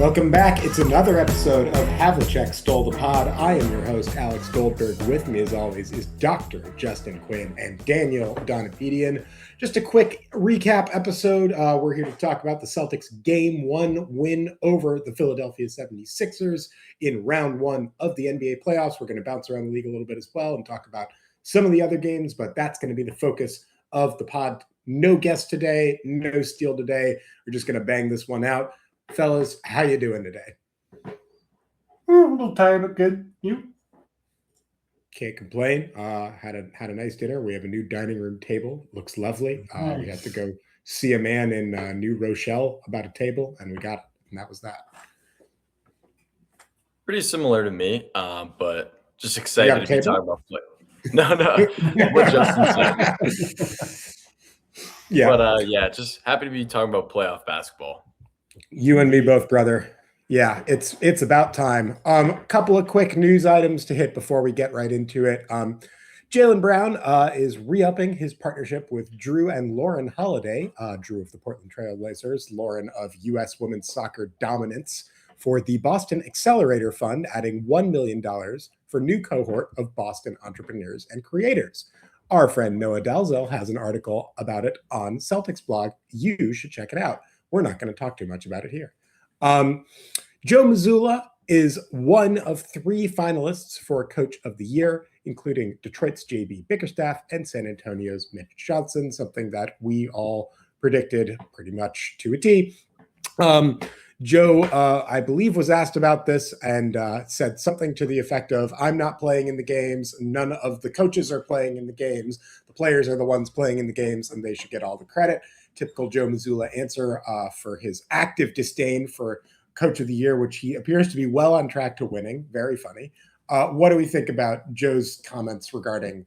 Welcome back. It's another episode of Havlicek Stole the Pod. I am your host, Alex Goldberg. With me, as always, is Dr. Justin Quinn and Daniel Donapedian. Just a quick recap episode. We're here to talk about the Celtics' Game 1 win over the Philadelphia 76ers in round 1 of the NBA playoffs. We're going to bounce around the league a little bit as well and talk about some of the other games, but that's going to be the focus of the pod. No guest today, no steal today. We're just going to bang this one out. Fellas, how you doing today? A little tired, but good. You? Can't complain. Had a nice dinner. We have a new dining room table. Looks lovely. Nice. We had to go see a man in New Rochelle about a table, and we got it. And that was that. Pretty similar to me, but just excited to be talking about play. No, what Justin said. Yeah. But just happy to be talking about playoff basketball. You and me both, brother. Yeah, it's about time. Couple of quick news items to hit before we get right into it. Jaylen Brown is re-upping his partnership with Drew and Lauren Holiday. Drew of the Portland Trail Blazers, Lauren of U.S. Women's Soccer Dominance, for the Boston Accelerator Fund, adding $1 million for new cohort of Boston entrepreneurs and creators. Our friend Noah Dalzell has an article about it on Celtics blog. You should check it out. We're not going to talk too much about it here. Joe Mazzulla is one of 3 finalists for Coach of the Year, including Detroit's J.B. Bickerstaff and San Antonio's Mitch Johnson, something that we all predicted pretty much to a T. Joe, I believe, was asked about this and said something to the effect of, I'm not playing in the games. None of the coaches are playing in the games. The players are the ones playing in the games, and they should get all the credit. Typical Joe Mazzulla answer for his active disdain for Coach of the Year, which he appears to be well on track to winning. Very funny. What do we think about Joe's comments regarding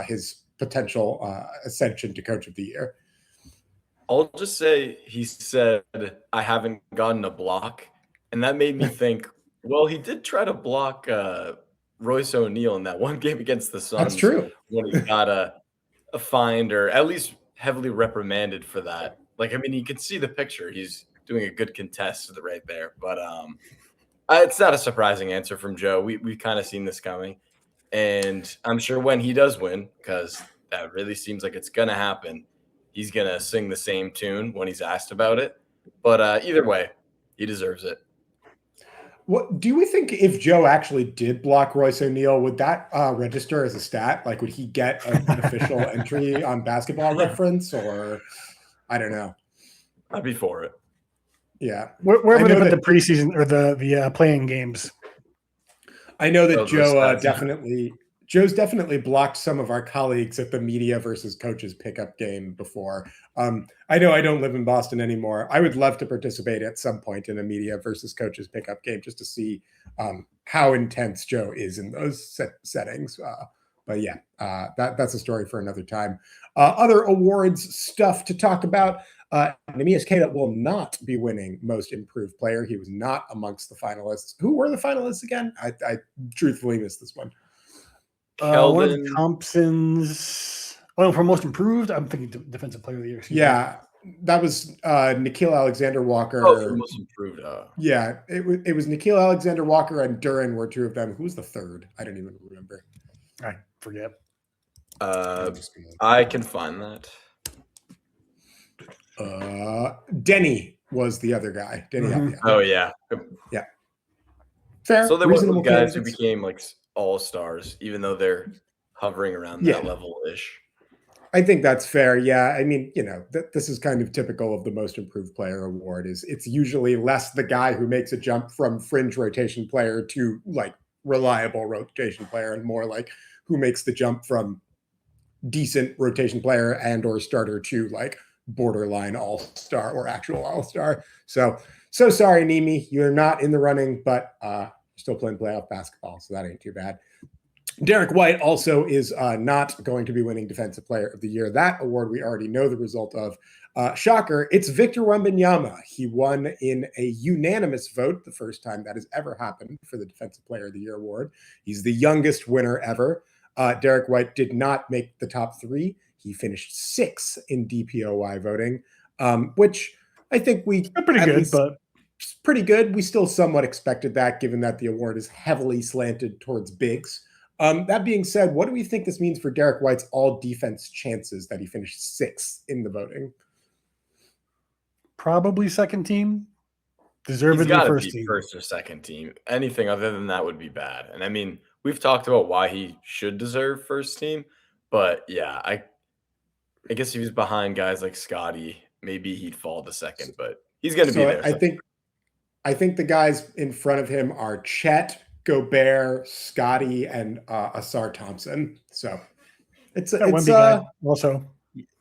his potential ascension to Coach of the Year? I'll just say he said, I haven't gotten a block. And that made me think, well, he did try to block Royce O'Neal in that one game against the Suns. That's true. When he got a fine, or at least heavily reprimanded for that. Like, I mean, you can see the picture. He's doing a good contest right there. But it's not a surprising answer from Joe. We've kind of seen this coming. And I'm sure when he does win, because that really seems like it's going to happen, he's going to sing the same tune when he's asked about it. But either way, he deserves it. What do we think if Joe actually did block Royce O'Neal, would that register as a stat? Like, would he get an official entry on Basketball Reference, or I don't know? I'd be for it. Yeah. Where would they put the preseason or the playing games? I know that Joe's definitely blocked some of our colleagues at the media versus coaches pickup game before. I know I don't live in Boston anymore. I would love to participate at some point in a media versus coaches pickup game just to see how intense Joe is in those settings. But yeah, that's a story for another time. Other awards stuff to talk about. Neemias Queta will not be winning Most Improved Player. He was not amongst the finalists. Who were the finalists again? I truthfully missed this one. One of Thompson's. Oh, for Most Improved, I'm thinking Defensive Player of the Year. Yeah, that was Nickeil Alexander-Walker. Oh, for Most Improved. Yeah, it was Nickeil Alexander-Walker and Duren were 2 of them. Who was the third? I don't even remember. I forget. I can find that. Denny was the other guy. Denny. Mm-hmm. Oh yeah. Fair. So there were some guys candidates who became like all-stars, even though they're hovering around that level-ish. I think that's fair. Yeah. I mean, this is kind of typical of the Most Improved Player award. It's usually less the guy who makes a jump from fringe rotation player to like reliable rotation player, and more like who makes the jump from decent rotation player and or starter to like borderline all-star or actual all-star. So sorry, Nimi, you're not in the running, but still playing playoff basketball, so that ain't too bad. Derek White also is not going to be winning Defensive Player of the Year. That award we already know the result of. Shocker, it's Victor Wembanyama. He won in a unanimous vote, the first time that has ever happened for the Defensive Player of the Year award. He's the youngest winner ever. Derek White did not make the top 3. He finished 6th in DPOY voting, which I think we pretty good, but pretty good. We still somewhat expected that, given that the award is heavily slanted towards bigs. That being said, what do we think this means for Derek White's all-defense chances that he finished 6th in the voting? Probably second team. Deservedly He's got to first be team. first or second team. Anything other than that would be bad. And I mean, we've talked about why he should deserve first team, but yeah, I guess if he was behind guys like Scotty, maybe he'd fall to second, but he's going to be there. I think the guys in front of him are Chet, Gobert, Scotty, and Asar Thompson. So it's guy also.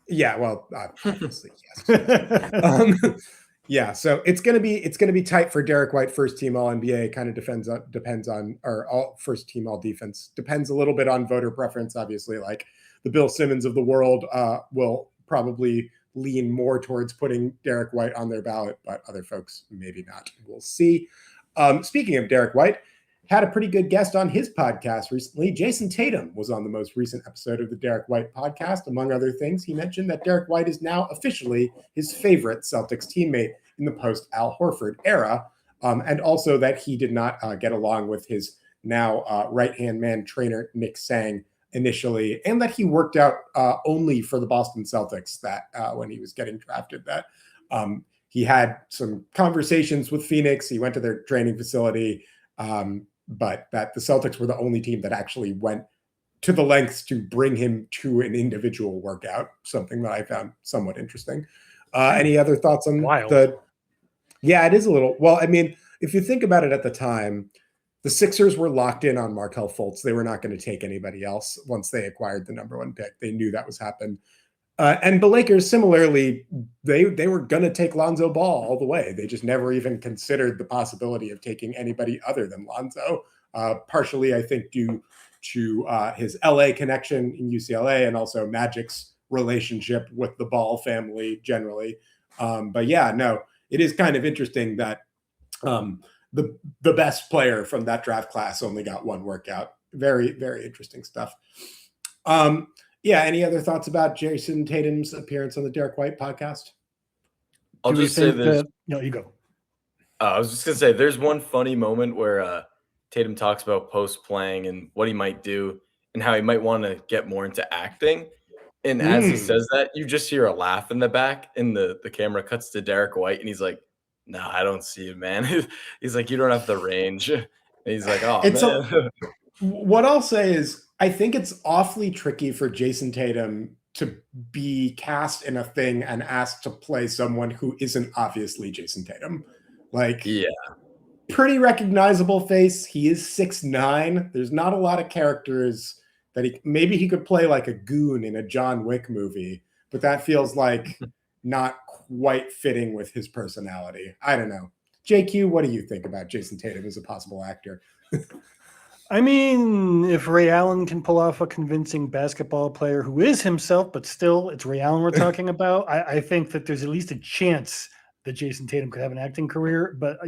Yeah, well, obviously, yes. Yeah, so it's gonna be tight for Derek White, first team All NBA. Kind of depends on or all first team All Defense. Depends a little bit on voter preference. Obviously, like the Bill Simmons of the world will probably lean more towards putting Derek White on their ballot, but other folks maybe not. We'll see. Speaking of Derek White, had a pretty good guest on his podcast recently. Jayson Tatum was on the most recent episode of the Derek White podcast. Among other things, he mentioned that Derek White is now officially his favorite Celtics teammate in the post-Al Horford era, and also that he did not get along with his now right-hand man trainer, Nick Sang, initially, and that he worked out only for the Boston Celtics that when he was getting drafted, that he had some conversations with Phoenix. He went to their training facility, but that the Celtics were the only team that actually went to the lengths to bring him to an individual workout, something that I found somewhat interesting. Any other thoughts on Yeah, it is a little. Well, I mean, if you think about it at the time, the Sixers were locked in on Markelle Fultz. They were not going to take anybody else once they acquired the number 1 pick. They knew that was happening. And the Lakers, similarly, they were going to take Lonzo Ball all the way. They just never even considered the possibility of taking anybody other than Lonzo, partially, I think, due to his LA connection in UCLA and also Magic's relationship with the Ball family generally. But yeah, no, it is kind of interesting that the best player from that draft class only got 1 workout. Very, very interesting stuff. Yeah, any other thoughts about Jayson Tatum's appearance on the Derek White podcast? I'll just say this. No, you go. I was just going to say there's one funny moment where Tatum talks about post-playing and what he might do and how he might want to get more into acting. And as he says that, you just hear a laugh in the back, and the camera cuts to Derek White, and he's like, "No, I don't see it, man." He's like, "You don't have the range." And he's like, "Oh, man." What I'll say is, I think it's awfully tricky for Jayson Tatum to be cast in a thing and asked to play someone who isn't obviously Jayson Tatum. Like, yeah, pretty recognizable face. He is 6'9". There's not a lot of characters that maybe he could play like a goon in a John Wick movie, but that feels like not quite fitting with his personality. I don't know. JQ, what do you think about Jayson Tatum as a possible actor? I mean, if Ray Allen can pull off a convincing basketball player who is himself, but still it's Ray Allen we're talking about, I think that there's at least a chance that Jayson Tatum could have an acting career. But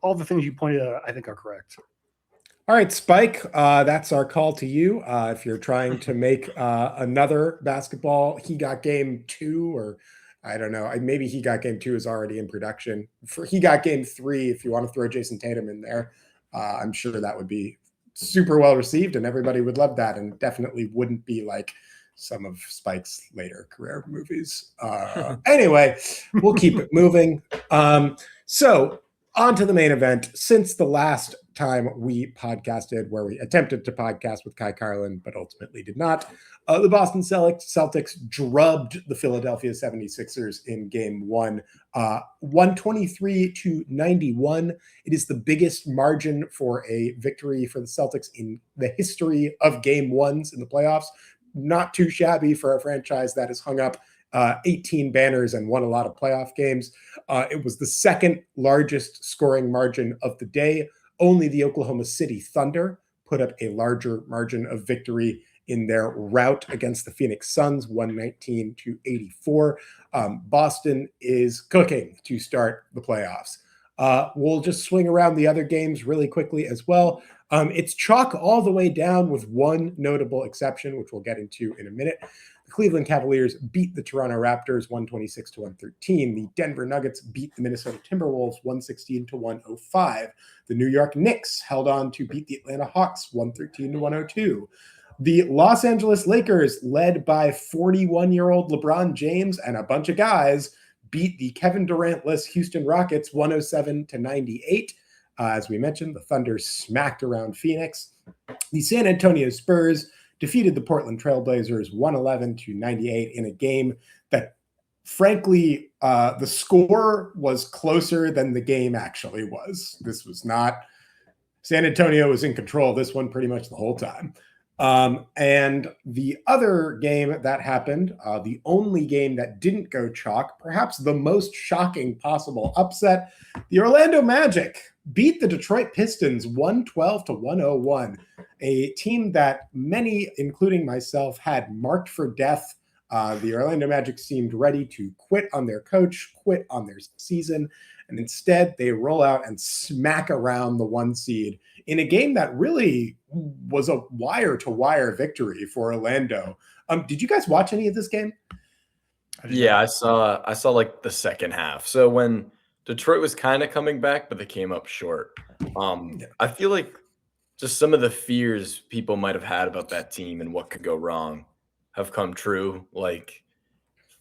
all the things you pointed out, I think, are correct. All right, Spike, that's our call to you. If you're trying to make another basketball, He Got Game 2, or I don't know, maybe He Got Game 2 is already in production. For He Got Game 3, if you want to throw Jayson Tatum in there, I'm sure that would be super well received and everybody would love that, and definitely wouldn't be like some of Spike's later career movies. Anyway, we'll keep it moving. So on to the main event. Since the last time we podcasted, where we attempted to podcast with Kai Carlin, but ultimately did not, the Boston Celtics drubbed the Philadelphia 76ers in game 1, 123-91. It is the biggest margin for a victory for the Celtics in the history of game 1s in the playoffs. Not too shabby for a franchise that has hung up 18 banners and won a lot of playoff games. It was the second largest scoring margin of the day. Only the Oklahoma City Thunder put up a larger margin of victory in their rout against the Phoenix Suns, 119-84. Boston is cooking to start the playoffs. We'll just swing around the other games really quickly as well. It's chalk all the way down with one notable exception, which we'll get into in a minute. The Cleveland Cavaliers beat the Toronto Raptors 126-113. The Denver Nuggets beat the Minnesota Timberwolves 116-105. The New York Knicks held on to beat the Atlanta Hawks 113-102. The Los Angeles Lakers, led by 41-year-old LeBron James and a bunch of guys, beat the Kevin Durant-less Houston Rockets 107-98. As we mentioned, the Thunder smacked around Phoenix. The San Antonio Spurs defeated the Portland Trailblazers 111-98 in a game that, frankly, the score was closer than the game actually was. This was not – San Antonio was in control of this one pretty much the whole time. And the other game that happened, the only game that didn't go chalk, perhaps the most shocking possible upset, the Orlando Magic beat the Detroit Pistons 112-101, a team that many, including myself, had marked for death. The Orlando Magic seemed ready to quit on their coach, quit on their season, and instead they roll out and smack around the 1 seed in a game that really was a wire-to-wire victory for Orlando. Did you guys watch any of this game? Yeah, I saw like the second half. So when Detroit was kind of coming back, but they came up short. I feel like just some of the fears people might have had about that team and what could go wrong have come true. Like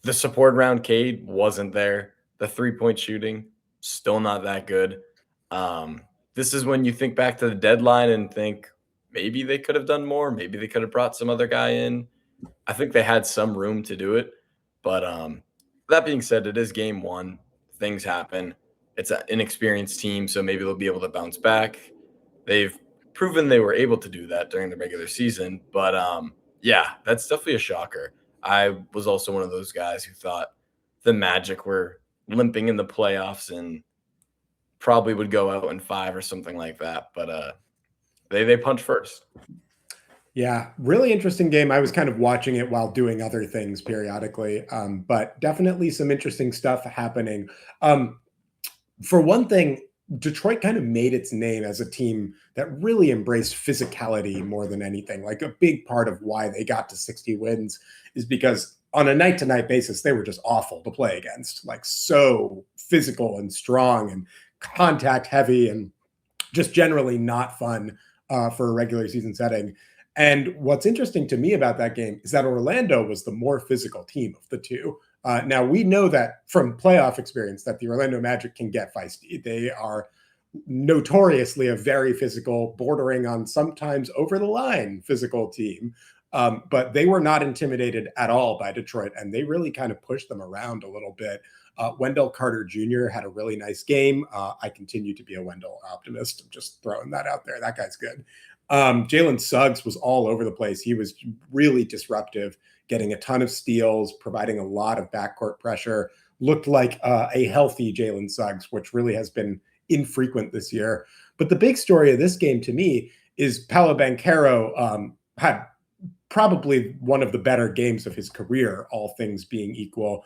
the support round Cade wasn't there. The 3-point shooting, still not that good. This is when you think back to the deadline and think maybe they could have done more. Maybe they could have brought some other guy in. I think they had some room to do it. But that being said, it is game 1. Things happen. It's an inexperienced team, so maybe they'll be able to bounce back. They've proven they were able to do that during the regular season. But, yeah, that's definitely a shocker. I was also one of those guys who thought the Magic were limping in the playoffs and probably would go out in 5 or something like that. But they punched first. Yeah, really interesting game. I was kind of watching it while doing other things periodically, but definitely some interesting stuff happening. For one thing, Detroit kind of made its name as a team that really embraced physicality more than anything. Like a big part of why they got to 60 wins is because on a night-to-night basis, they were just awful to play against, like so physical and strong and contact heavy and just generally not fun for a regular season setting. And what's interesting to me about that game is that Orlando was the more physical team of the two. Now, we know that from playoff experience that the Orlando Magic can get feisty. They are notoriously a very physical, bordering on sometimes over the line physical team. But they were not intimidated at all by Detroit, and they really kind of pushed them around a little bit. Wendell Carter Jr. had a really nice game. I continue to be a Wendell optimist. I'm just throwing that out there. That guy's good. Jalen Suggs was all over the place. He was really disruptive, getting a ton of steals, providing a lot of backcourt pressure. Looked like a healthy Jalen Suggs, which really has been infrequent this year. But the big story of this game to me is Paolo Banchero had probably one of the better games of his career, all things being equal.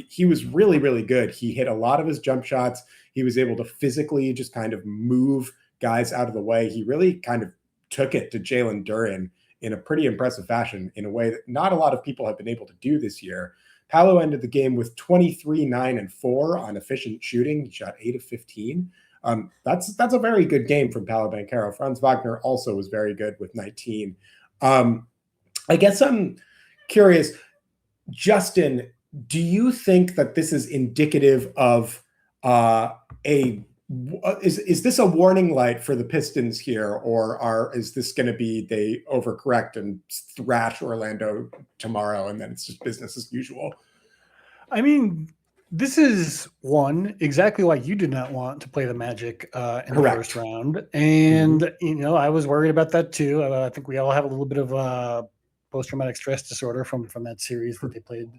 He was really, really good. He hit a lot of his jump shots. He was able to physically just kind of move guys out of the way. He really kind of took it to Jalen Duren in a pretty impressive fashion in a way that not a lot of people have been able to do this year. Paolo ended the game with 23, 9, and 4 on efficient shooting. He shot 8 of 15. That's a very good game from Paolo Banchero. Franz Wagner also was very good with 19. I guess I'm curious, Justin, do you think that this is indicative of is this a warning light for the Pistons here, or is this going to be they overcorrect and thrash Orlando tomorrow and then it's just business as usual? I mean, this is exactly why you did not want to play the Magic in the first round. And, I was worried about that too. I think we all have a little bit of post-traumatic stress disorder from that series that they played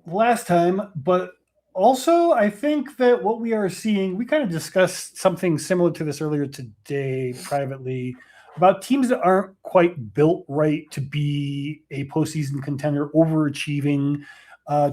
last time. But also, I think that what we are seeing, we kind of discussed something similar to this earlier today privately about teams that aren't quite built right to be a postseason contender, overachieving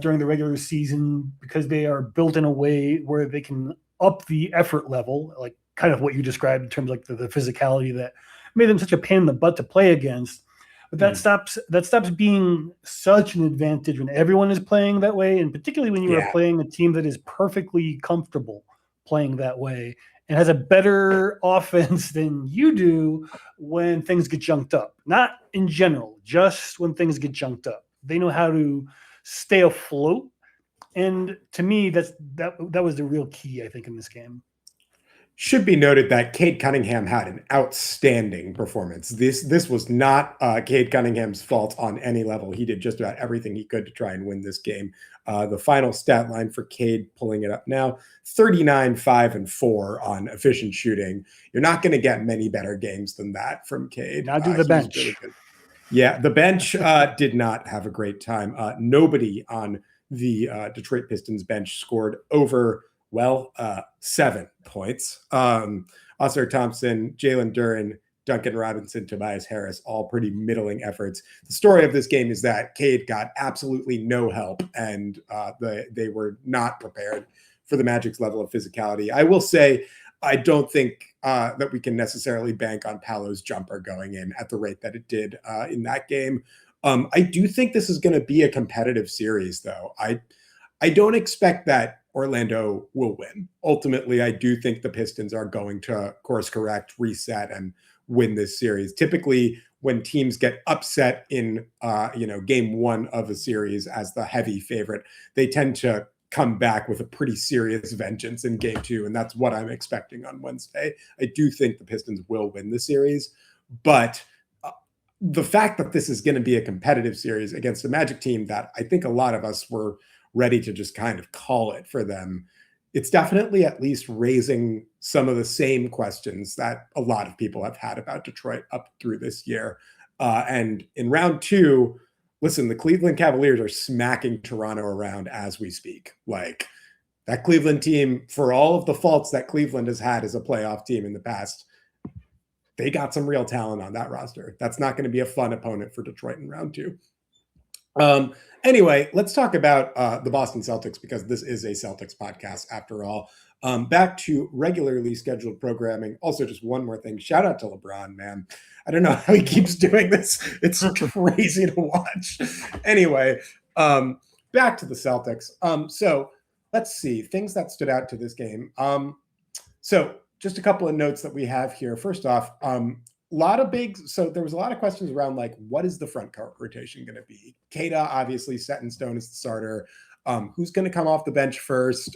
during the regular season because they are built in a way where they can up the effort level, like kind of what you described in terms of like the physicality that made them such a pain in the butt to play against. But that stops being such an advantage when everyone is playing that way, and particularly when you are playing a team that is perfectly comfortable playing that way and has a better offense than you do when things get junked up. Not in general, just when things get junked up. They know how to stay afloat. And to me, that was the real key, I think, in this game. Should be noted that Cade Cunningham had an outstanding performance. This was not Cade Cunningham's fault on any level. He did just about everything he could to try and win this game. The final stat line for Cade, pulling it up now, 39, 5, and 4 on efficient shooting. You're not going to get many better games than that from Cade. Now do the bench. Really good. Yeah, the bench did not have a great time. Nobody on the Detroit Pistons bench scored over 7 points. Oscar Thompson, Jaylen Duren, Duncan Robinson, Tobias Harris, all pretty middling efforts. The story of this game is that Cade got absolutely no help, and they were not prepared for the Magic's level of physicality. I will say, I don't think that we can necessarily bank on Paolo's jumper going in at the rate that it did in that game. I do think this is going to be a competitive series, though. I don't expect that Orlando will win. Ultimately, I do think the Pistons are going to course correct, reset, and win this series. Typically, when teams get upset in game one of a series as the heavy favorite, they tend to come back with a pretty serious vengeance in game two, and that's what I'm expecting on Wednesday. I do think the Pistons will win the series, but the fact that this is going to be a competitive series against a Magic team that I think a lot of us were ready to just kind of call it for them, it's definitely at least raising some of the same questions that a lot of people have had about Detroit up through this year. And in round two, listen, the Cleveland Cavaliers are smacking Toronto around as we speak. Like, that Cleveland team, for all of the faults that Cleveland has had as a playoff team in the past, they got some real talent on that roster. That's not going to be a fun opponent for Detroit in round two. Anyway, let's talk about the Boston Celtics, because this is a Celtics podcast after all. Back to regularly scheduled programming. Also, just one more thing. Shout out to LeBron, man. I don't know how he keeps doing this. It's crazy to watch. Anyway, back to the Celtics. So let's see. Things that stood out to this game. So just a couple of notes that we have here. First off, so there was a lot of questions around, like, what is the front court rotation going to be? Keita, obviously set in stone as the starter. Who's going to come off the bench first?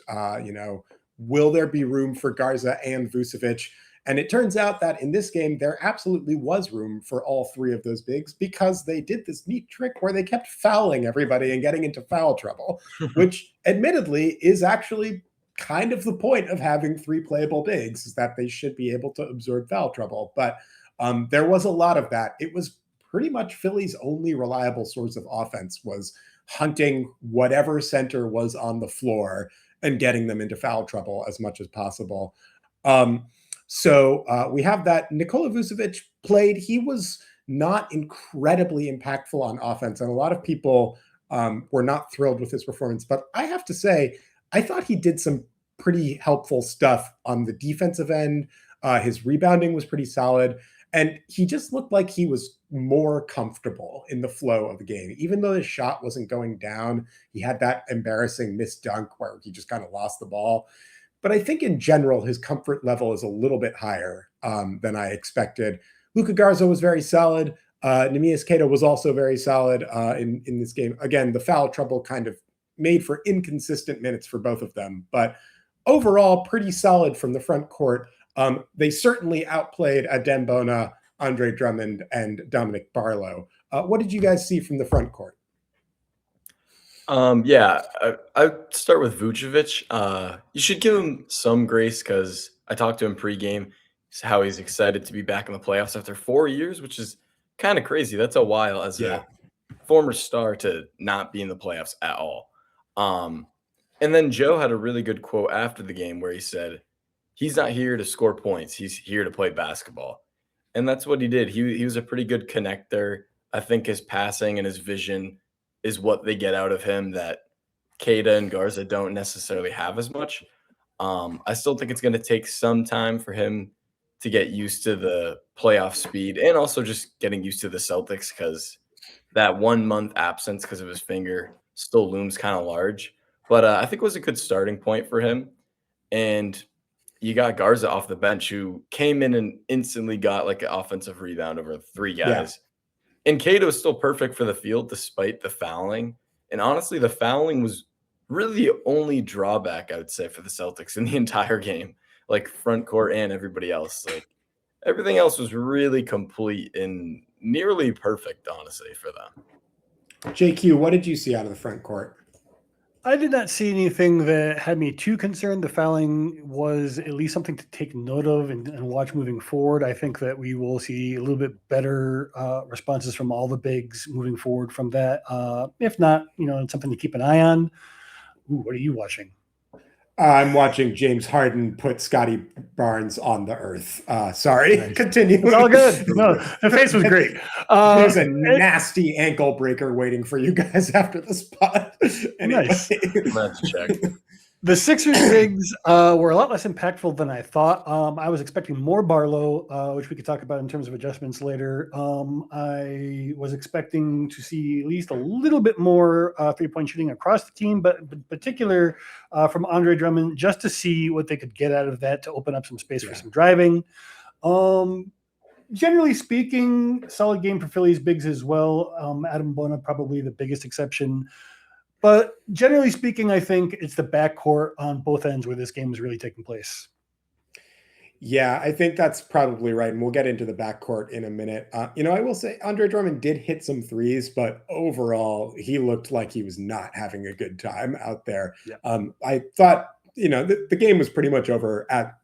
Will there be room for Garza and Vucevic? And it turns out that in this game, there absolutely was room for all three of those bigs, because they did this neat trick where they kept fouling everybody and getting into foul trouble, which admittedly is actually kind of the point of having three playable bigs, is that they should be able to absorb foul trouble. But there was a lot of that. It was pretty much Philly's only reliable source of offense, was hunting whatever center was on the floor and getting them into foul trouble as much as possible. So we have that. Nikola Vucevic played. He was not incredibly impactful on offense, and a lot of people were not thrilled with his performance. But I have to say, I thought he did some pretty helpful stuff on the defensive end. His rebounding was pretty solid, and he just looked like he was more comfortable in the flow of the game. Even though his shot wasn't going down, he had that embarrassing missed dunk where he just kind of lost the ball. But I think in general, his comfort level is a little bit higher than I expected. Luka Garza was very solid. Neemias Queta was also very solid in this game. Again, the foul trouble kind of made for inconsistent minutes for both of them. But overall, pretty solid from the front court. They certainly outplayed Adem Bona, Andre Drummond, and Dominic Barlow. What did you guys see from the front court? I'd start with Vucevic. You should give him some grace, because I talked to him pregame, how he's excited to be back in the playoffs after 4 years, which is kind of crazy. That's a while as a former star to not be in the playoffs at all. And then Joe had a really good quote after the game where he said, he's not here to score points. He's here to play basketball. And that's what he did. He was a pretty good connector. I think his passing and his vision is what they get out of him that Keita and Garza don't necessarily have as much. I still think it's going to take some time for him to get used to the playoff speed and also just getting used to the Celtics because that 1 month absence because of his finger still looms kind of large. But I think it was a good starting point for him. And you got Garza off the bench who came in and instantly got like an offensive rebound over 3 Yeah. guys. And Cato is still perfect for the field despite the fouling. And honestly, the fouling was really the only drawback I would say for the Celtics in the entire game, like front court and everybody else. Like everything else was really complete and nearly perfect, honestly, for them. JQ, what did you see out of the front court? I did not see anything that had me too concerned. The fouling was at least something to take note of and watch moving forward. I think that we will see a little bit better responses from all the bigs moving forward from that. If not, it's something to keep an eye on. Ooh, what are you watching? I'm watching James Harden put Scotty Barnes on the earth. Sorry, Nice. continue. It's all good. No, the face was great. There's a nasty ankle breaker waiting for you guys after the spot. Anyway. Nice. Let's check. The Sixers bigs were a lot less impactful than I thought. I was expecting more Barlow, which we could talk about in terms of adjustments later. I was expecting to see at least a little bit more three-point shooting across the team, but in particular from Andre Drummond, just to see what they could get out of that to open up some space for some driving. Generally speaking, solid game for Phillies bigs as well. Adam Bona probably the biggest exception. But generally speaking, I think it's the backcourt on both ends where this game is really taking place. Yeah, I think that's probably right. And we'll get into the backcourt in a minute. I will say Andre Drummond did hit some threes, but overall, he looked like he was not having a good time out there. Yeah. I thought, the game was pretty much over at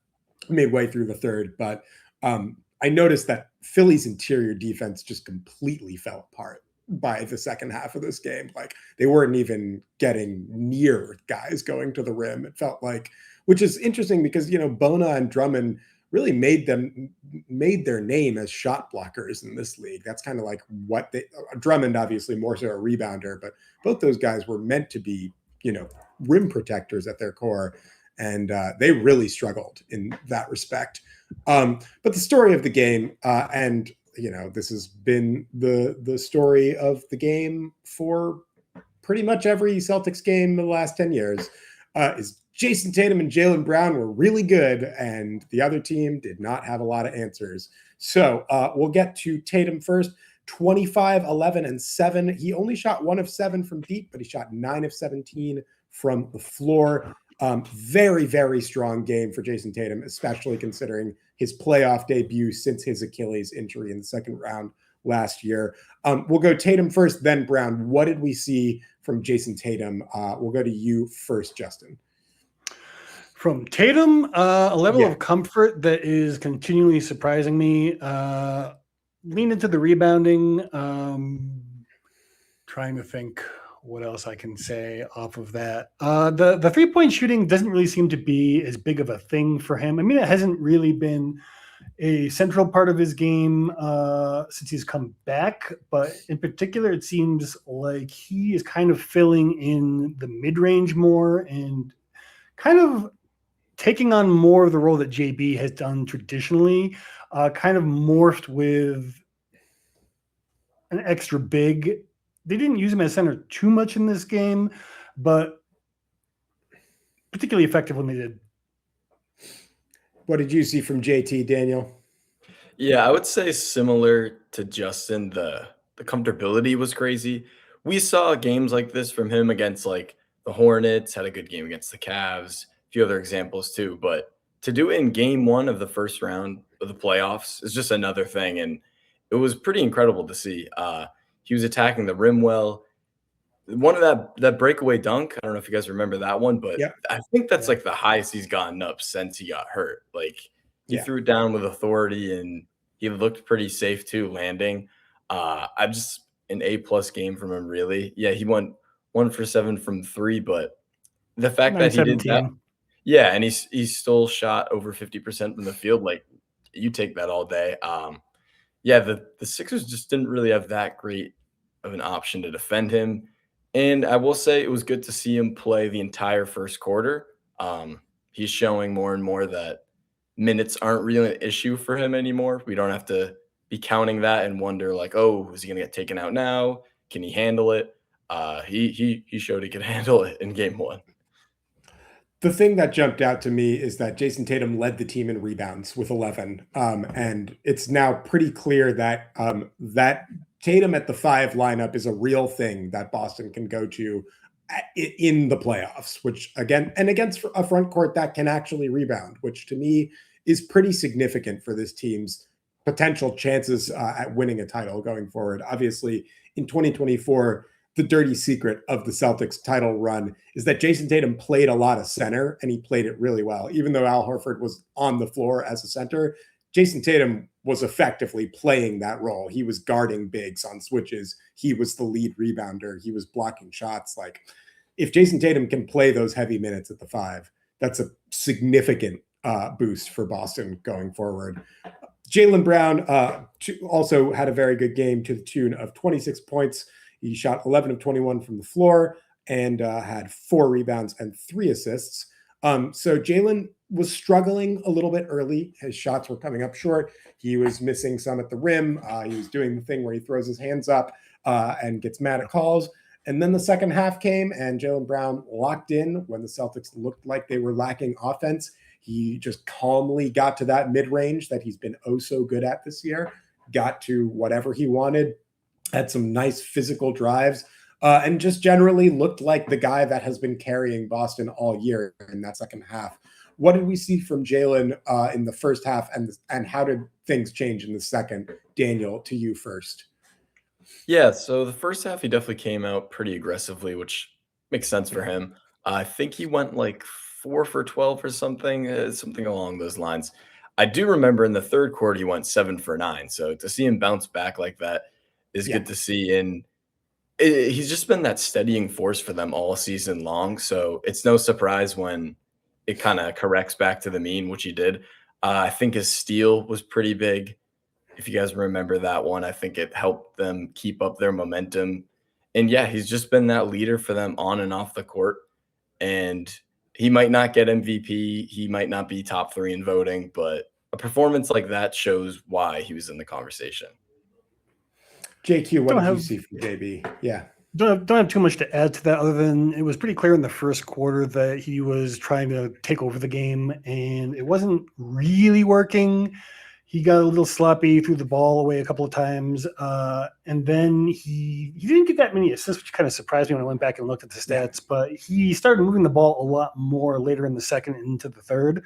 midway through the third, but I noticed that Philly's interior defense just completely fell apart by the second half of this game. Like they weren't even getting near guys going to the rim. It felt like, which is interesting because, Bona and Drummond really made their name as shot blockers in this league. That's kind of like what Drummond, obviously more so a rebounder, but both those guys were meant to be, rim protectors at their core. And they really struggled in that respect. But the story of the game, and this has been the story of the game for pretty much every Celtics game in the last 10 years, is Jayson Tatum and Jaylen Brown were really good, and the other team did not have a lot of answers. So we'll get to Tatum first. 25, 11, and 7. He only shot 1 of 7 from deep, but he shot 9 of 17 from the floor. Very, very strong game for Jayson Tatum, especially considering his playoff debut since his Achilles injury in the second round last year. We'll go Tatum first, then Brown. What did we see from Jayson Tatum? We'll go to you first, Justin. From Tatum, a level of comfort that is continually surprising me. Lean into the rebounding. Trying to think what else I can say off of that. The three-point shooting doesn't really seem to be as big of a thing for him. I mean, it hasn't really been a central part of his game since he's come back, but in particular, it seems like he is kind of filling in the mid-range more and kind of taking on more of the role that JB has done traditionally, kind of morphed with an extra big. They didn't use him as center too much in this game, but particularly effective when they did. What did you see from JT, Daniel? Yeah, I would say similar to Justin, the comfortability was crazy. We saw games like this from him against like the Hornets, had a good game against the Cavs, a few other examples too. But to do it in game 1 of the first round of the playoffs is just another thing. And it was pretty incredible to see. He was attacking the rim well. One of that breakaway dunk, I don't know if you guys remember that one, but I think that's like the highest he's gotten up since he got hurt. Like he threw it down with authority and he looked pretty safe too landing. I'm just an A+ game from him, really. Yeah, he went 1 for 7 from 3, but the fact that he did that, and he still shot over 50% from the field. Like you take that all day. The Sixers just didn't really have that great of an option to defend him. And I will say it was good to see him play the entire first quarter. He's showing more and more that minutes aren't really an issue for him anymore. We don't have to be counting that and wonder like, oh, is he going to get taken out now? Can he handle it? He showed he could handle it in game one. The thing that jumped out to me is that Jayson Tatum led the team in rebounds with 11. And it's now pretty clear that that Tatum at the 5 lineup is a real thing that Boston can go to in the playoffs, which again, and against a front court that can actually rebound, which to me is pretty significant for this team's potential chances at winning a title going forward. Obviously, in 2024, the dirty secret of the Celtics title run is that Jayson Tatum played a lot of center and he played it really well. Even though Al Horford was on the floor as a center, Jayson Tatum was effectively playing that role. He was guarding bigs on switches. He was the lead rebounder. He was blocking shots. Like, if Jayson Tatum can play those heavy minutes at the 5, that's a significant boost for Boston going forward. Jaylen Brown also had a very good game to the tune of 26 points. He shot 11 of 21 from the floor and had 4 rebounds and 3 assists. So Jaylen was struggling a little bit early. His shots were coming up short. He was missing some at the rim. He was doing the thing where he throws his hands up and gets mad at calls. And then the second half came and Jaylen Brown locked in when the Celtics looked like they were lacking offense. He just calmly got to that mid-range that he's been oh so good at this year, got to whatever he wanted, had some nice physical drives, and just generally looked like the guy that has been carrying Boston all year in that second half. What did we see from Jaylen in the first half, and how did things change in the second? Daniel, to you first. Yeah, so the first half he definitely came out pretty aggressively, which makes sense for him. I think he went like 4 for 12 or something, something along those lines. I do remember in the third quarter he went 7 for 9. So to see him bounce back like that is good to see. And he's just been that steadying force for them all season long. So it's no surprise when it kind of corrects back to the mean, which he did. I think his steal was pretty big. If you guys remember that one, I think it helped them keep up their momentum. And yeah, he's just been that leader for them on and off the court. And he might not get MVP. He might not be top 3 in voting, but a performance like that shows why he was in the conversation. JQ, what did you see from JB? Yeah. Don't have too much to add to that other than it was pretty clear in the first quarter that he was trying to take over the game and it wasn't really working. He got a little sloppy, threw the ball away a couple of times, and then he didn't get that many assists, which kind of surprised me when I went back and looked at the stats, but he started moving the ball a lot more later in the second and into the third.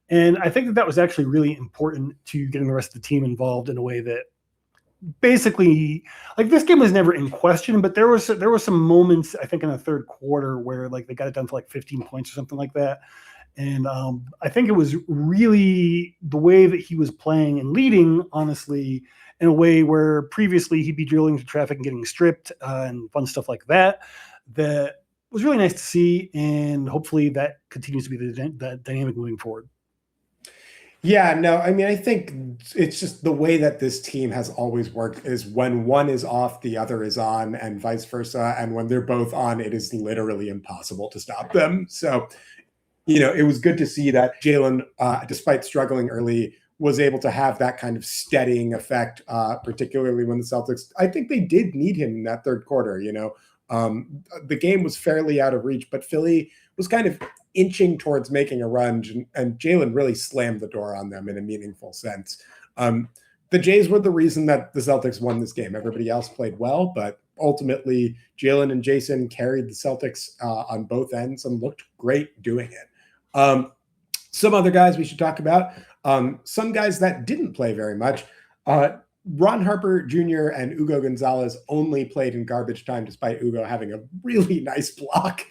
And I think that was actually really important to getting the rest of the team involved in a way that basically, like, this game was never in question, but there were some moments, I think, in the third quarter where like they got it down to like 15 points or something like that. And I think it was really the way that he was playing and leading, honestly, in a way where previously he'd be drilling to traffic and getting stripped and fun stuff like that. That was really nice to see. And hopefully that continues to be the dynamic moving forward. Yeah, no, I mean, I think it's just the way that this team has always worked is when one is off, the other is on, and vice versa. And when they're both on, it is literally impossible to stop them. So, it was good to see that Jaylen, despite struggling early, was able to have that kind of steadying effect, particularly when the Celtics, I think they did need him in that third quarter. The game was fairly out of reach, but Philly was kind of inching towards making a run, and Jaylen really slammed the door on them in a meaningful sense. The Jays were the reason that the Celtics won this game. Everybody else played well, but ultimately Jaylen and Jayson carried the Celtics on both ends and looked great doing it. Some other guys we should talk about, some guys that didn't play very much. Ron Harper Jr. and Ugo Gonzalez only played in garbage time, despite Ugo having a really nice block.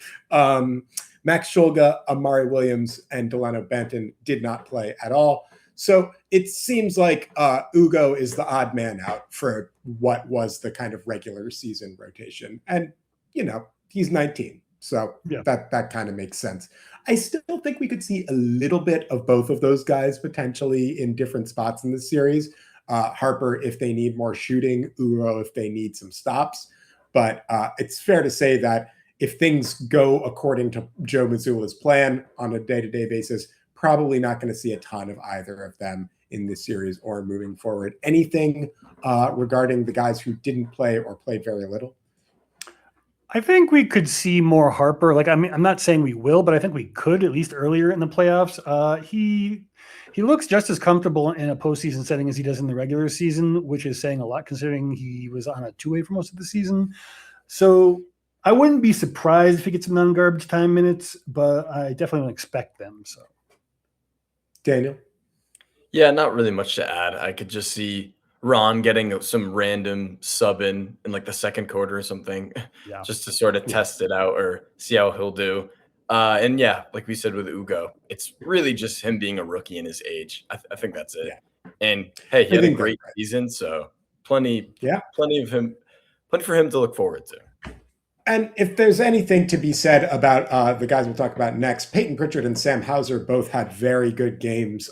Max Shulga, Amari Williams, and Delano Banton did not play at all. So it seems like Ugo is the odd man out for what was the kind of regular season rotation. And, he's 19. So that kind of makes sense. I still think we could see a little bit of both of those guys potentially in different spots in this series. Harper, if they need more shooting, Ugo, if they need some stops. But it's fair to say that if things go according to Joe Mazzulla's plan on a day-to-day basis, probably not going to see a ton of either of them in this series or moving forward. Anything regarding the guys who didn't play or played very little? I think we could see more Harper. Like, I mean, I'm not saying we will, but I think we could at least earlier in the playoffs. He looks just as comfortable in a postseason setting as he does in the regular season, which is saying a lot considering he was on a two-way for most of the season. So I wouldn't be surprised if he gets some non-garbage time minutes, but I definitely don't expect them. So, Daniel? Yeah, not really much to add. I could just see Ron getting some random sub in like the second quarter or something, yeah. just to sort of test it out or see how he'll do. And yeah, like we said with Ugo, it's really just him being a rookie in his age. I think that's it. Yeah. And hey, he had a great season, so plenty for him to look forward to. And if there's anything to be said about the guys we'll talk about next, Peyton Pritchard and Sam Hauser both had very good games.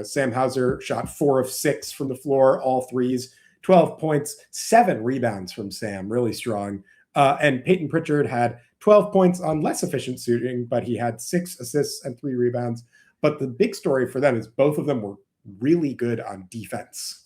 Sam Hauser shot 4 of 6 from the floor, all threes, 12 points, 7 rebounds from Sam, really strong. And Peyton Pritchard had 12 points on less efficient shooting, but he had 6 assists and 3 rebounds. But the big story for them is both of them were really good on defense.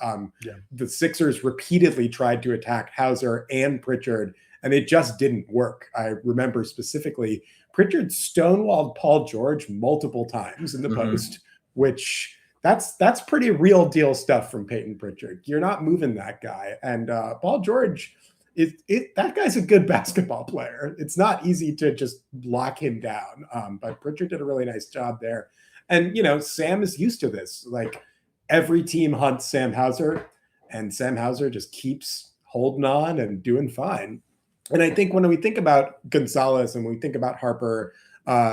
The Sixers repeatedly tried to attack Hauser and Pritchard, and it just didn't work. I remember specifically Pritchard stonewalled Paul George multiple times in the post, which that's pretty real deal stuff from Peyton Pritchard. You're not moving that guy. And Paul George, that guy's a good basketball player. It's not easy to just lock him down. But Pritchard did a really nice job there. And, Sam is used to this. Like, every team hunts Sam Hauser, and Sam Hauser just keeps holding on and doing fine. And I think when we think about Gonzalez and we think about Harper,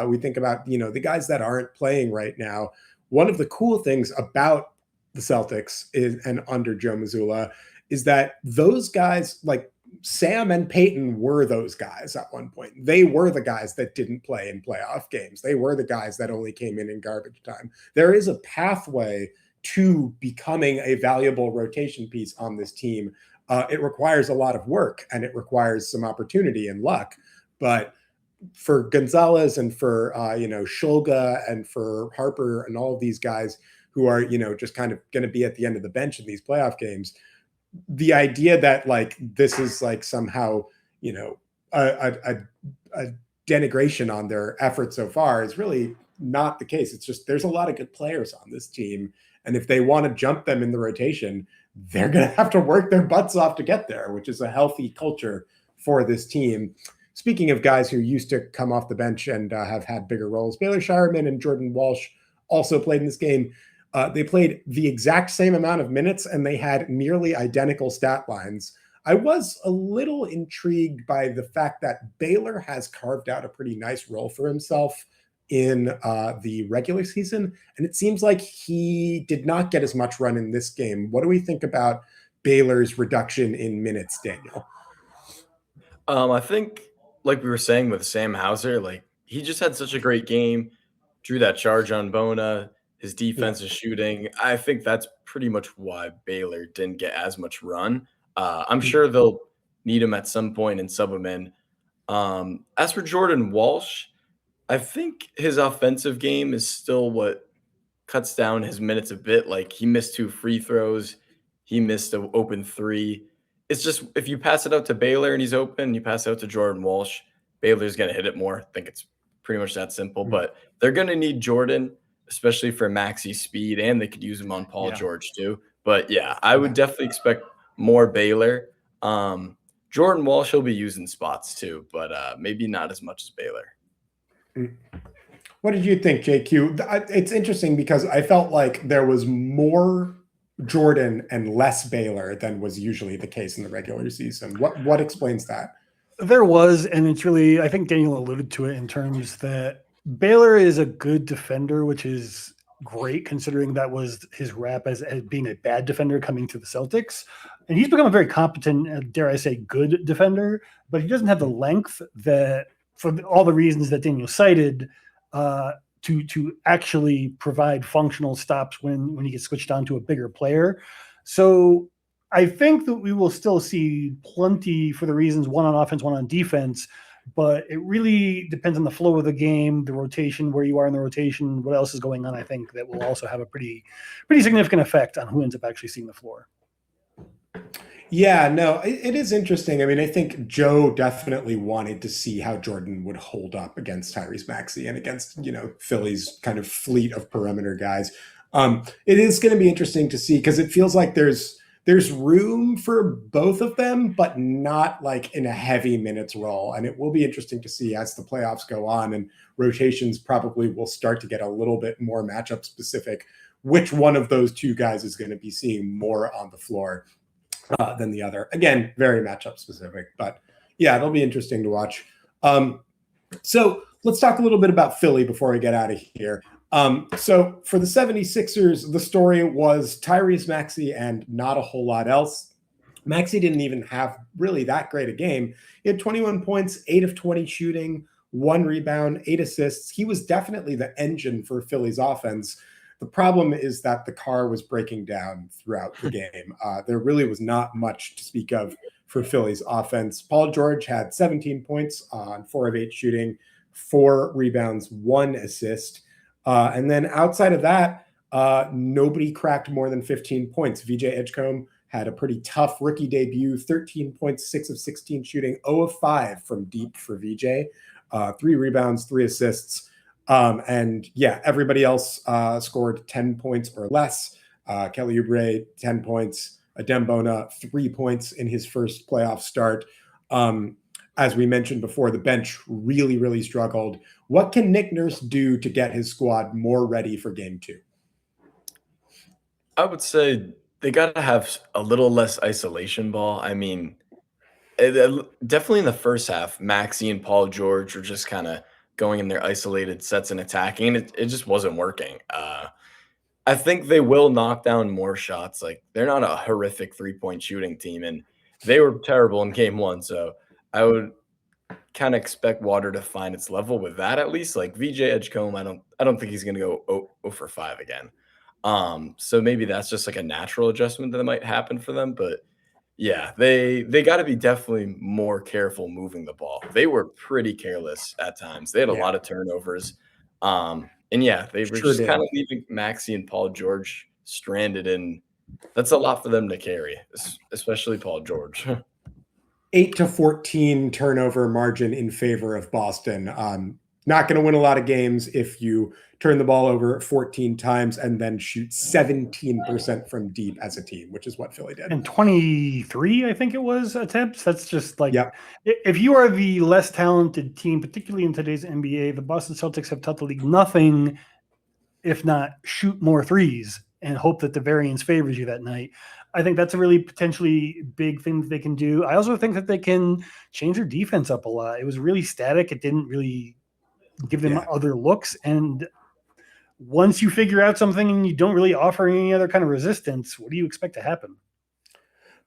we think about, the guys that aren't playing right now. One of the cool things about the Celtics and under Joe Mazzulla is that those guys, like Sam and Peyton, were those guys at one point. They were the guys that didn't play in playoff games. They were the guys that only came in garbage time. There is a pathway to becoming a valuable rotation piece on this team. It requires a lot of work and it requires some opportunity and luck. But for Gonzalez and for, Shulga and for Harper and all of these guys who are, just kind of going to be at the end of the bench in these playoff games, the idea that like this is like somehow, a denigration on their effort so far is really not the case. It's just there's a lot of good players on this team. And if they want to jump them in the rotation, they're going to have to work their butts off to get there, which is a healthy culture for this team. Speaking of guys who used to come off the bench and have had bigger roles, Baylor Shireman and Jordan Walsh also played in this game. They played the exact same amount of minutes and they had nearly identical stat lines. I was a little intrigued by the fact that Baylor has carved out a pretty nice role for himself in the regular season. And it seems like he did not get as much run in this game. What do we think about Baylor's reduction in minutes, Daniel? I think, like we were saying with Sam Hauser, like he just had such a great game, drew that charge on Bona, his defense is shooting. I think that's pretty much why Baylor didn't get as much run. I'm sure they'll need him at some point and sub him in. As for Jordan Walsh, I think his offensive game is still what cuts down his minutes a bit. Like he missed 2 free throws. He missed an open 3. It's just if you pass it out to Baylor and he's open, you pass it out to Jordan Walsh, Baylor's going to hit it more. I think it's pretty much that simple. But they're going to need Jordan, especially for Maxey's speed, and they could use him on Paul George too. But yeah, I would definitely expect more Baylor. Jordan Walsh will be using spots too, but maybe not as much as Baylor. What did you think, JQ? It's interesting because I felt like there was more Jordan and less Baylor than was usually the case in the regular season. What explains that? There was, and it's really, I think Daniel alluded to it in terms that Baylor is a good defender, which is great considering that was his rap as being a bad defender coming to the Celtics. And he's become a very competent, dare I say, good defender, but he doesn't have the length that, for all the reasons that Daniel cited, to actually provide functional stops when he gets switched on to a bigger player. So I think that we will still see plenty for the reasons, one on offense, one on defense, But it really depends on the flow of the game, the rotation, where you are in the rotation, what else is going on. I think that will also have a pretty significant effect on who ends up actually seeing the floor. Yeah, no, it is interesting. I mean, I think Joe definitely wanted to see how Jordan would hold up against Tyrese Maxey and against, Philly's kind of fleet of perimeter guys. It is going to be interesting to see because it feels like there's room for both of them, but not like in a heavy minutes role. And it will be interesting to see as the playoffs go on and rotations probably will start to get a little bit more matchup specific, which one of those two guys is going to be seeing more on the floor than the other. Again, very matchup specific, but yeah, it'll be interesting to watch. So let's talk a little bit about Philly before we get out of here. So for the 76ers, the story was Tyrese Maxey and not a whole lot else. Maxey didn't even have really that great a game. He had 21 points, 8 of 20 shooting, 1 rebound, 8 assists. He was definitely the engine for Philly's offense. The problem is that the car was breaking down throughout the game. There really was not much to speak of for Philly's offense. Paul George had 17 points on 4 of 8 shooting, 4 rebounds, 1 assist. And then outside of that, nobody cracked more than 15 points. VJ Edgecombe had a pretty tough rookie debut, 13 points, 6 of 16 shooting, 0 of 5 from deep for VJ, 3 rebounds, 3 assists. And yeah, everybody else scored 10 points or less. Kelly Oubre, 10 points. Adem Bona, 3 points in his first playoff start. As we mentioned before, the bench really, really struggled. What can Nick Nurse do to get his squad more ready for game 2? I would say they got to have a little less isolation ball. I mean, definitely in the first half, Maxey and Paul George were just kind of going in their isolated sets and attacking. It just wasn't working. I think they will knock down more shots. Like, they're not a horrific 3-point shooting team, and they were terrible in game 1. So I would kind of expect Water to find its level with that at least. Like VJ Edgecombe, I don't think he's going to go 0 for 5 again. So maybe that's just like a natural adjustment that might happen for them. But yeah, they got to be definitely more careful moving the ball. They were pretty careless at times. They had a lot of turnovers. And yeah, they were just kind of leaving Maxey and Paul George stranded, and that's a lot for them to carry, especially Paul George. 8 to 14 turnover margin in favor of Boston. Not going to win a lot of games if you turn the ball over 14 times and then shoot 17% from deep as a team, which is what Philly did. And 23, I think it was, attempts. That's just like, if you are the less talented team, particularly in today's NBA, the Boston Celtics have taught the league nothing if not shoot more threes and hope that the variance favors you that night. I think that's a really potentially big thing that they can do. I also think that they can change their defense up a lot. It was really static. It didn't really give them other looks. And once you figure out something and you don't really offer any other kind of resistance, what do you expect to happen?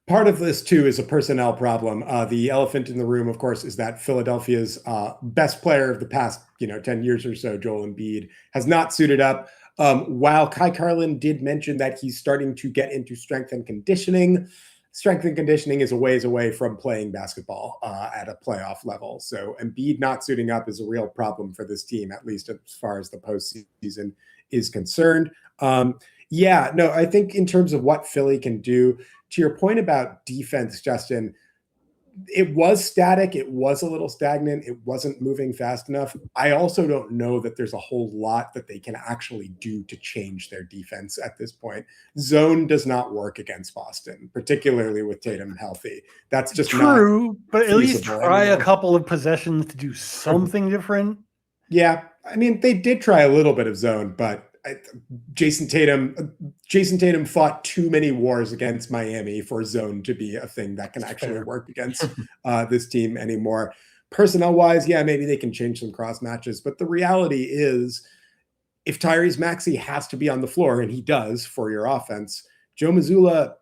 Part of this, too, is a personnel problem. The elephant in the room, of course, is that Philadelphia's best player of the past 10 years or so, Joel Embiid, has not suited up. While Kai Carlin did mention that he's starting to get into strength and conditioning is a ways away from playing basketball at a playoff level. So Embiid not suiting up is a real problem for this team, at least as far as the postseason is concerned. I think in terms of what Philly can do, to your point about defense, Justin, it was static. It was a little stagnant. It wasn't moving fast enough. I also don't know that there's a whole lot that they can actually do to change their defense at this point. Zone does not work against Boston, particularly with Tatum healthy. That's just true, but at least try a couple of possessions to do something different. Yeah, I mean, they did try a little bit of zone, but Jayson Tatum fought too many wars against Miami for zone to be a thing that can actually work against this team anymore. Personnel-wise, maybe they can change some cross matches, but the reality is if Tyrese Maxey has to be on the floor, and he does for your offense, Joe Mazzulla,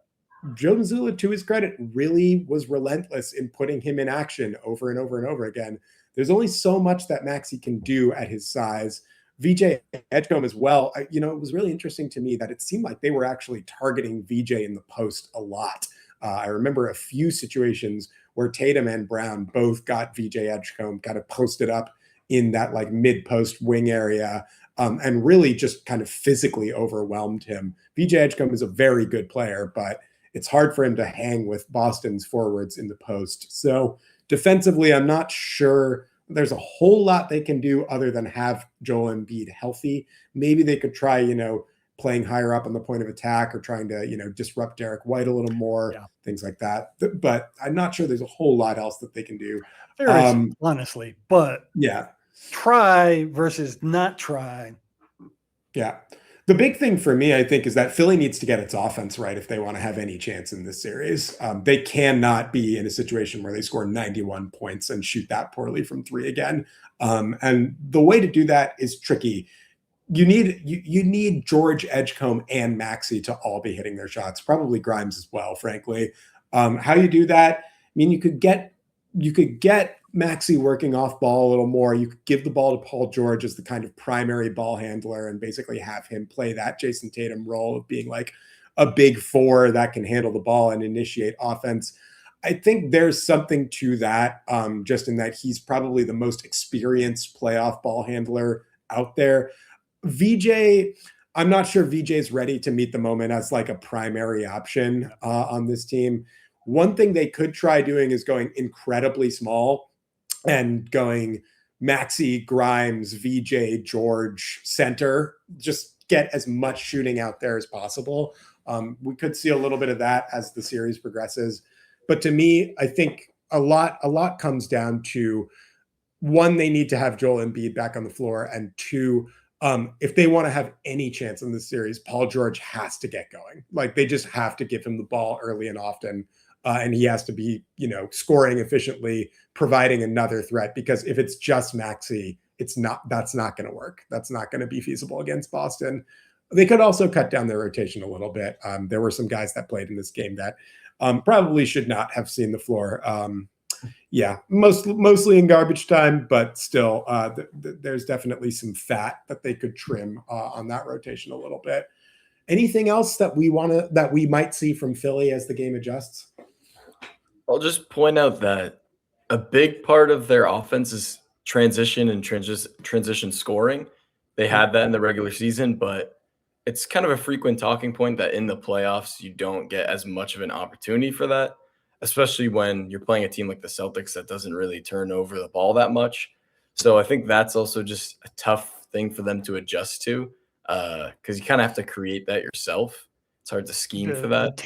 to his credit, really was relentless in putting him in action over and over and over again. There's only so much that Maxey can do at his size. VJ Edgecombe as well. It was really interesting to me that it seemed like they were actually targeting VJ in the post a lot. I remember a few situations where Tatum and Brown both got VJ Edgecombe kind of posted up in that like mid-post wing area, and really just kind of physically overwhelmed him. VJ Edgecombe is a very good player, but it's hard for him to hang with Boston's forwards in the post. So defensively, I'm not sure there's a whole lot they can do other than have Joel Embiid healthy. Maybe they could try, playing higher up on the point of attack or trying to, disrupt Derek White a little more, things like that. But I'm not sure there's a whole lot else that they can do. There is, honestly, but try versus not try. Yeah. The big thing for me, I think, is that Philly needs to get its offense right if they want to have any chance in this series. They cannot be in a situation where they score 91 points and shoot that poorly from three again. And the way to do that is tricky. You need George, Edgecombe, and Maxey to all be hitting their shots, probably Grimes as well, frankly. How you do that? I mean, you could get Maxey working off ball a little more. You could give the ball to Paul George as the kind of primary ball handler and basically have him play that Jayson Tatum role of being like a big four that can handle the ball and initiate offense. I think there's something to that, just in that he's probably the most experienced playoff ball handler out there. VJ, I'm not sure VJ's ready to meet the moment as like a primary option on this team. One thing they could try doing is going incredibly small and going Maxey, Grimes, VJ, George, center. Just get as much shooting out there as possible. We could see a little bit of that as the series progresses. But to me, I think a lot comes down to, one, they need to have Joel Embiid back on the floor, and two, if they want to have any chance in this series, Paul George has to get going. Like, they just have to give him the ball early and often. And he has to be, scoring efficiently, providing another threat, because if it's just Maxey, that's not going to work. That's not going to be feasible against Boston. They could also cut down their rotation a little bit. There were some guys that played in this game that probably should not have seen the floor. Mostly in garbage time, but still, there's definitely some fat that they could trim on that rotation a little bit. Anything else that we might see from Philly as the game adjusts? I'll just point out that a big part of their offense is transition and transition scoring. They had that in the regular season, but it's kind of a frequent talking point that in the playoffs, you don't get as much of an opportunity for that, especially when you're playing a team like the Celtics that doesn't really turn over the ball that much. So I think that's also just a tough thing for them to adjust to, because you kind of have to create that yourself. It's hard to scheme for that. The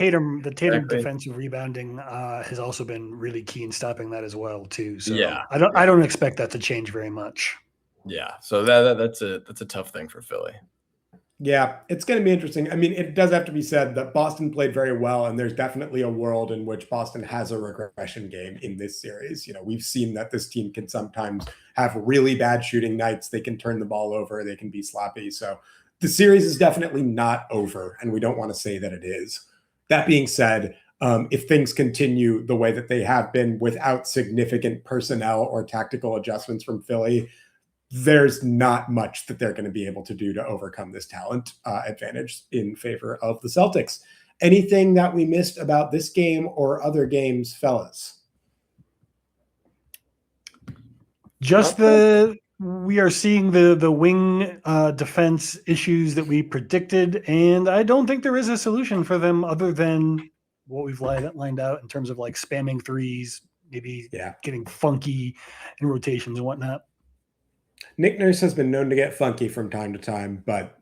Tatum defensive rebounding has also been really key in stopping that as well too. So I don't expect that to change very much. Yeah, so that's a tough thing for Philly. Yeah, it's going to be interesting. I mean, it does have to be said that Boston played very well, and there's definitely a world in which Boston has a regression game in this series. We've seen that this team can sometimes have really bad shooting nights. They can turn the ball over. They can be sloppy. So the series is definitely not over, and we don't want to say that it is. That being said, if things continue the way that they have been without significant personnel or tactical adjustments from Philly, there's not much that they're going to be able to do to overcome this talent advantage in favor of the Celtics. Anything that we missed about this game or other games, fellas? We are seeing the wing defense issues that we predicted, and I don't think there is a solution for them other than what we've lined out in terms of like spamming threes, maybe getting funky in rotations and whatnot. Nick Nurse has been known to get funky from time to time, but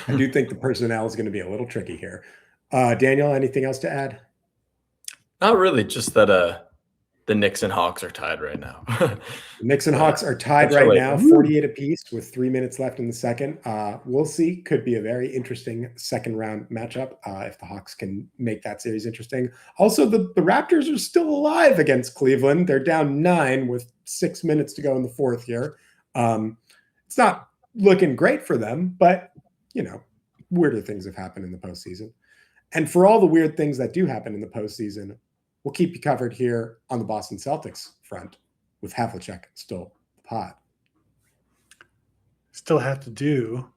I do think the personnel is going to be a little tricky here. Daniel, anything else to add? Not really, just that the Knicks and Hawks are tied right now. The Knicks and Hawks are tied right now, 48 apiece with 3 minutes left in the second. We'll see. Could be a very interesting second round matchup if the Hawks can make that series interesting. Also, the Raptors are still alive against Cleveland. They're down 9 with 6 minutes to go in the fourth here. It's not looking great for them, but, weirder things have happened in the postseason. And for all the weird things that do happen in the postseason, we'll keep you covered here on the Boston Celtics front with Havlicek Stole the Pod. Still have to do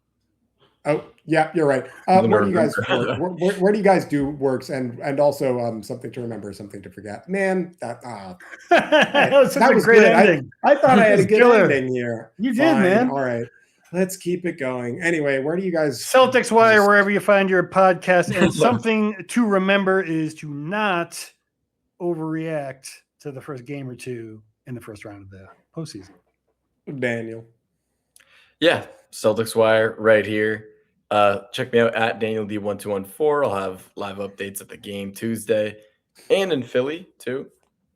Oh, yeah, you're right. Where do you guys work? Where do you guys do works? And also something to remember, something to forget. Man, that was such that a was great good. ending. I thought I It had a was good killer. ending here. You did, Fine. man. All right, let's keep it going. Anyway, where do you guys Celtics Wire, wherever you find your podcast. And something to remember is to not overreact to the first game or two in the first round of the postseason. Daniel? Yeah, Celtics Wire right here. Check me out at DanielD1214. I'll have live updates at the game Tuesday and in Philly too.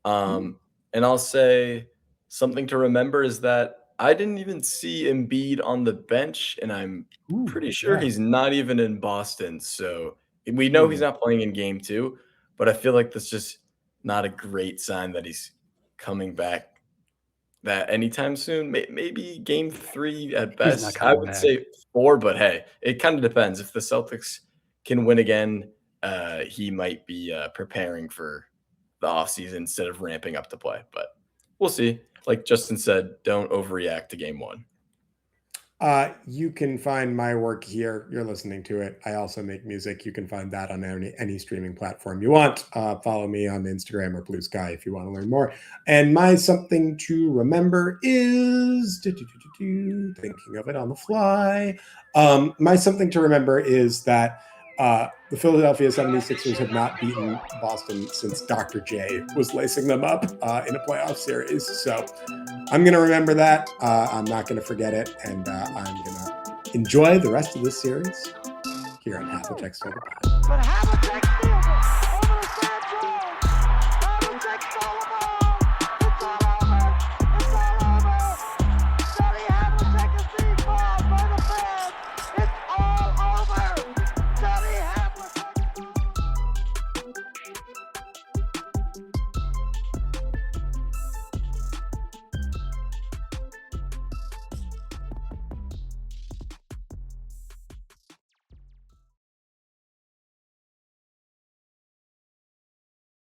And I'll say something to remember is that I didn't even see Embiid on the bench, and I'm pretty sure he's not even in Boston. So we know he's not playing in game 2, but I feel like that's just not a great sign that he's coming back that anytime soon. Maybe game 3 at best. I would say 4, but hey, it kind of depends. If the Celtics can win again, he might be preparing for the offseason instead of ramping up to play. But we'll see. Like Justin said, don't overreact to game 1. You can find my work here. You're listening to it. I also make music. You can find that on any streaming platform you want. Follow me on Instagram or Blue Sky if you want to learn more. And my something to remember is thinking of it on the fly. My something to remember is that the Philadelphia 76ers have not beaten Boston since Dr. J was lacing them up in a playoff series. So I'm going to remember that. I'm not going to forget it. And I'm going to enjoy the rest of this series here on Havlicek Stole the Pod.